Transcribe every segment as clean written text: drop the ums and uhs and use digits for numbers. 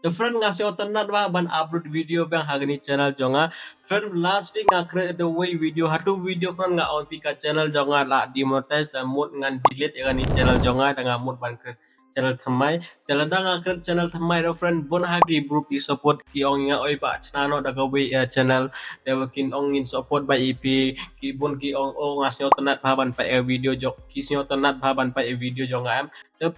The friend ngasih alternate ban upload video bang hagni channel jonga. Friend last week create the way video hatu video friend on pika channel jonga la demonetize dan mood ngan delete ni channel jonga dengan mood ban create channel thamai teladang create channel thamai do friend bon hagi group i support ki ong nga oi ba channel daga way channel dewakin ong in support by ep ki bon ki ong ngasih alternate ban pa video jok ki sio alternate ban pa video jonga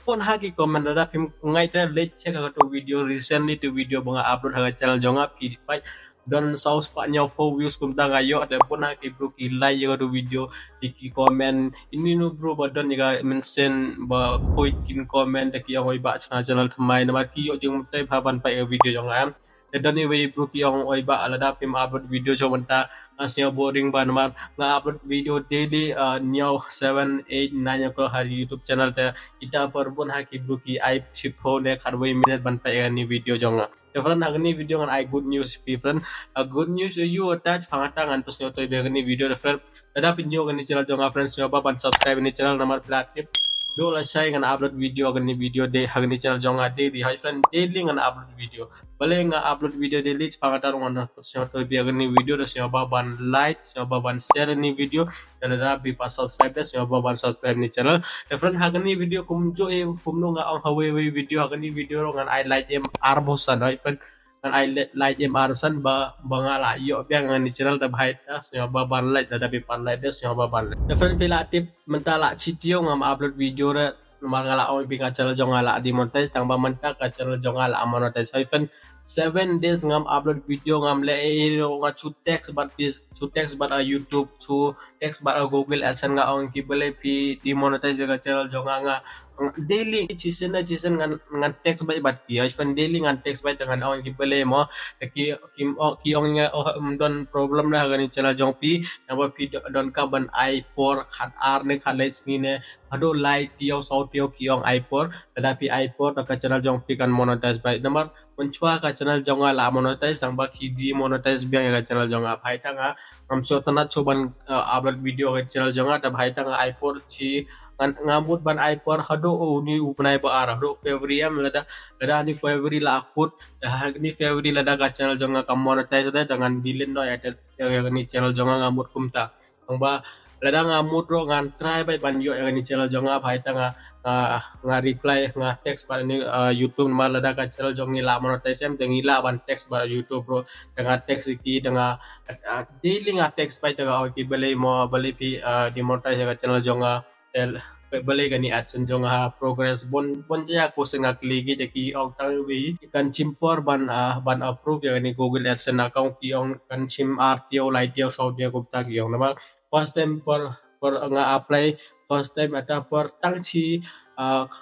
pun hagi comment ada film ngai ter let check to video recently to video banga upload haga channel jonga pi pai don saus pak nyau po views kum tanga yo ada pun hagi bro ki like yo to video ki comment ini no bro badon ni mention ba koi kin comment ki hoi ba channel thamai na ki yo jung tai bhaban pai video jonga dan ni way bro ki ong oi ba alada film upload video jo banta asnya boring ban mar nga upload video daily nyau 7 8 9 ko hari youtube channel te ita par bon ha ki bro ki ai ship ho ne kharwai minute ban pa ni video jonga friend agni video ngan ai good news friend a good news you attach phangata ngan pasnyo to ni video friend ada pinyo ni channel jonga friends nyoba ban subscribe ni channel namar platip do la sai ngan upload video agni video de hagni channel jonga daily hi friend daily ngan upload video bale nga upload video daily phangata ngan pasnyo to agni video do nyoba ban like nyoba ban share ni video dan ada bi pas subscribe nyoba ban subscribe ni channel friend hagni video kumjo kumno nga ang hawe video hagni video ngan I like em arbosan hi friend kan I like em arbosan ba bangala yo biang ni channel da bhai tas nyoba ban like da bi pan like des nyoba ban friend pilatip mentala chitio ngam upload video ra mangala oi bi ka channel jongala di monetize tang ba menta ka channel jongala monetize hi friend 7 days ngam upload video ngam le nga chu text but YouTube chu text but Google AdSense nga ong kibele pi demonetize ka channel jonga nga daily season ngan text but ki fan daily ngan text by dengan ong kibele mo ki ong nga don problem na gani channel jong pi naba pi don ka ban i4 khat r ne khalais ni ne ado light tio sau tio ki ong i4 tadapi i4 ka channel jong pi kan monetize by number menchua ka channel jonga la monetize tang ba ki demonetize biang ka channel jonga bhai tanga ramso tanat choban upload video ka channel jonga ta bhai tanga i4 chi ngamut ban i4 hado ni upnai ba ara do February lada ni February la akut ni February lada ka channel jonga ka monetize da dengan bilin no ya ni channel jonga ngamut kumta ang ba lada ngamut ro ngan try by ban yo ni channel jonga bhai tanga nga reply nga text pada ni YouTube ma lada ka channel jong ni la monetize em jeng ila ban text pada YouTube bro dengan text ki dengan daily nga text pai tanga ki bele mo bele pi demonetize ka channel jonga balik ni AdSense jong progress bon ja ko senga kligi de ki ong tang wi kan chimpor ban approve ya ni Google AdSense account ki ong kan chim RTO lightio so dia ko ta ki ong nama first time por nga apply first time ata por tang chi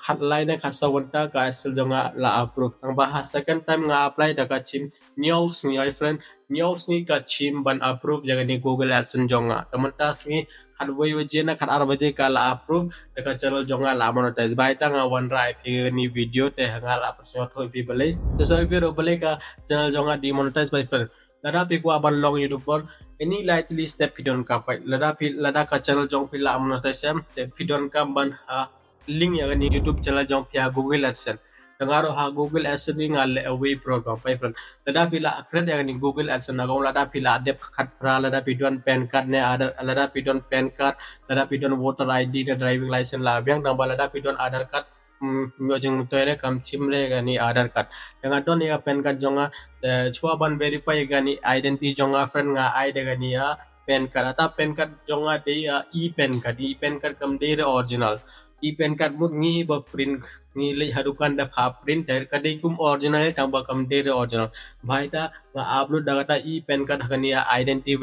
khat line na khat sawanta ka AdSense jong la approve ang bahas second time nga apply da ka chim news ni friend news ni ka chim ban approve ya ni Google AdSense jong tementas ni khat wei wajena khat ar waje ka la approve ka channel jonga la monetize bai tanga one right ni video te hanga la pasyo thoi pi bale to so video bale ka channel jonga demonetize by friend lada pi ko aban long YouTube por any lightly step pidon ka pai lada ka channel jong pi la monetize te pidon ka ban link ya ni YouTube channel jong pi Google AdSense tengaro Google AdSense ni ngal away program pai friend lada pila akred ya ni Google AdSense na lada pila dep khat pra lada pidon pan card ne ada lada pidon pan card lada pidon voter ID ne driving license la biang nang lada pidon aadhar card myo jeng toile kam chimre gani aadhar card yang adon ya pan card jonga chua ban verify gani identity jonga friend nga id gani ya pan card ata pan card jonga de ya e pan card kam de original pen card mut ngi ba print ngi le hadukan da pha print ter kadai kum original tang ba kam de original bhai ta nga upload da ta pen card hakania identity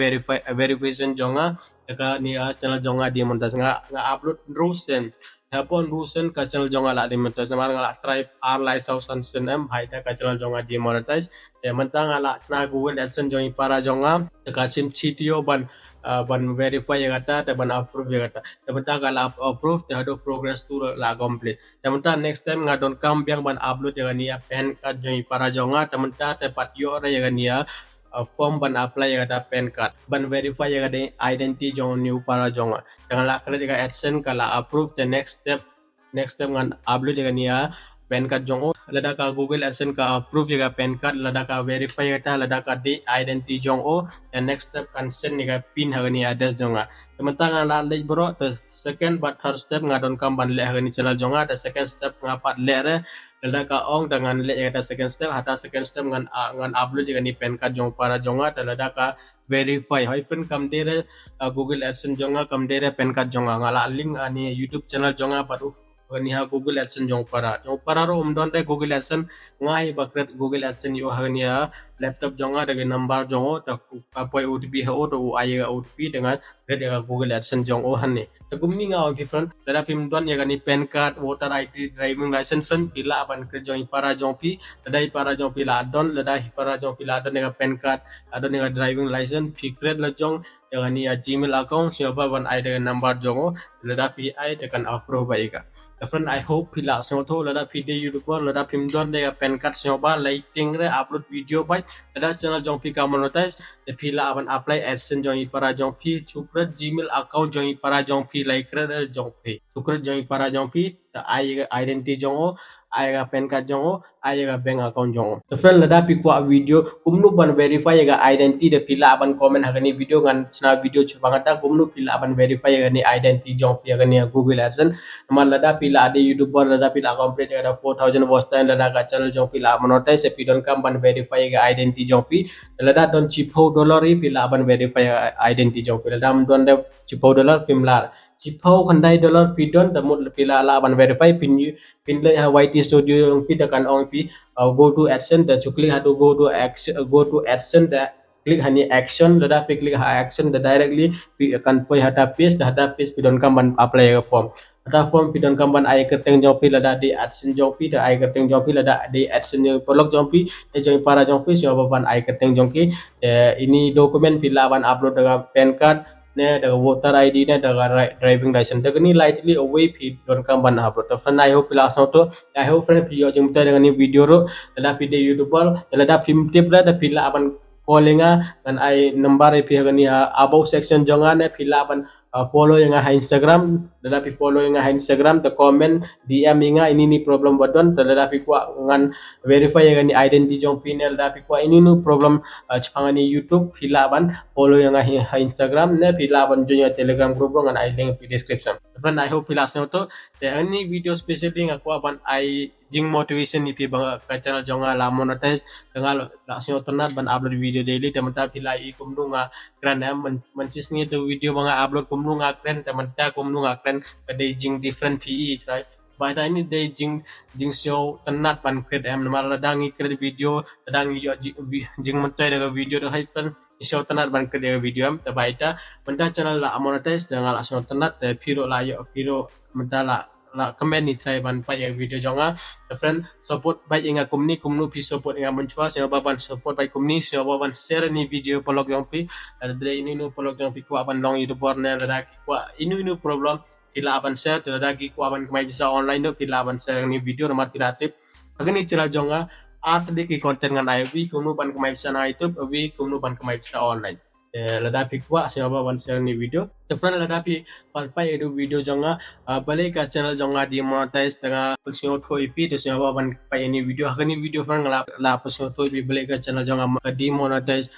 verification jonga ka ni channel jonga di montas nga upload rusen hapon rusen ka channel jonga la di montas mar nga try r license em bhai ta ka channel jonga di monetize te mentang ala chna Google AdSense jongi para jonga ka sim chitio ban verify ya kata te ban approve ya kata te benta kala approve te hado progress tu la complete te benta next time ngadon kam biang ban upload ya gania pen card joi para jonga te benta te pat yo ya gania form ban apply ya kata pen card ban verify ya kata identity jong new para jonga jangan la kala AdSense kala approve the next step ngan upload ya gania PAN card jong o lada ka Google AdSense ka approve ya PAN card lada ka verify ta lada ka di identity jong o and next step kan send ni ka pin hagani address jonga tementang ala lej bro the second but third step ngadon kam ban le hagani channel jonga the second step ngapat le re lada ka ong dengan le ya second step hata second step ngan upload ya ni PAN card jong para jonga lada ka verify hyphen kam dere Google AdSense jonga kam dere PAN card jonga ngala link ani YouTube channel jonga baru ni ha Google AdSense jong para ro donde Google AdSense ngai bakret Google AdSense yo hani ha laptop jonga dengan number jongo ta apoi OTP ha o to ai OTP dengan red Google AdSense jong o hani ta gumni nga different dada pim don ya ni PAN card voter ID driving license fan pila aban ke jong para jong pi dada para jong pila don dada para jong pila don dengan PAN card adon dengan driving license fikret la jong yang ni Gmail account siapa ban ai dengan number jongo dada pi ai dengan approve baika friend I hope pila sno tho lada video YouTube lada pim don de PAN card snoba lighting re upload video by lada channel jong pi ka monetize de pila aban apply AdSense jong para jong pi chupra Gmail account jong para jong pi like re jong pi chupra jong para jong pi the identity jong o ai ga PAN card jong o ai ga bank account jong o friend lada pi kwa video kumnu ban verify ga identity de pila aban comment hagani video ngan chna video chubangata kumnu pila aban verify ga ni identity jong pi ga ni Google AdSense mal lada pila ada YouTuber lada pila complete ada 4000 watch time lada ka channel jong pila monetize se pidon kam ban verify ga identity jong pi lada don chipo dollar pila ban verify identity jong pi lada don de chipo dollar pimlar chipo khandai dollar pidon da mut pila la ban verify pin le ha YT studio jong pi da kan ong pi go to AdSense da chukli ha to go to AdSense da klik hani action lada pi klik ha action da directly kan poi hata paste pidon kam ban apply ga form ada form pidon kamban ai kerteng jopi lada di AdSense jopi da ai kerteng jopi lada di AdSense polok jopi e jong para jopi siapa ban ai kerteng jongki ini dokumen pila ban upload dengan PAN card ne daga voter ID ne daga driving license daga ni lightly away pidon kamban upload friend I hope pila to I hope friend video jong dengan ni video ro lada video YouTuber lada film tip da pila aban callinga dan ai number e pihak ni above section jonga ne pila ban follow yang Instagram tetapi follow yang Instagram te comment DM inga ini ni problem badon tetapi kuat ngan verify yang ni identity jong pinel tetapi kuat ini nu problem cepangan ni YouTube pila ban follow yang Instagram ne pila ban join Telegram group ngan ai link di description friend I hope pila sno to te ini video specially ngaku ban ai jing motivation ni pi bang ka channel jonga la monetize tengal la sno tenat ban upload video daily teman ta pila I kumdu nga kran am mencis ni the video bang upload kumdu nga kran teman ta kumdu nga kran pada jing different PE right by the ini day jing show tenat ban kred am mal dangi kred video dangi yo jing mentai daga video do hai friend show tenat ban kred daga video am ta baita menta channel la monetize tengal la sno tenat te piro la yo piro menta la comment ni try ban pa yang video jonga friend support by inga kumnu pi support inga menchua siapa ban support by kumni siapa ban share ni video polok yang pi ada ini nu polok yang pi ku aban long YouTuber ne ada ku ini problem kila aban share ada ku aban kemai bisa online do kila aban share ni video nomor kreatif agani cira jonga art di konten ngan IB kumnu ban kemai bisa na YouTube wi kumnu ban kemai bisa online ladapi kuat siapa ban share ni video friend ladapi palpai edu video jonga balik ka channel jonga di monetize tengah pesio thoi pi to siapa ban pai ni video hakani video friend la pesio thoi pi balik ka channel jonga di monetize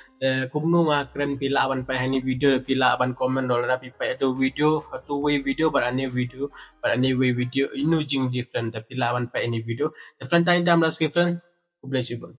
kumnu nga kren pila ban pai ni video pila ban comment dol ladapi pai edu video two way video but any way video inu jing different pila ban pai ni video friend time dam las friend bless you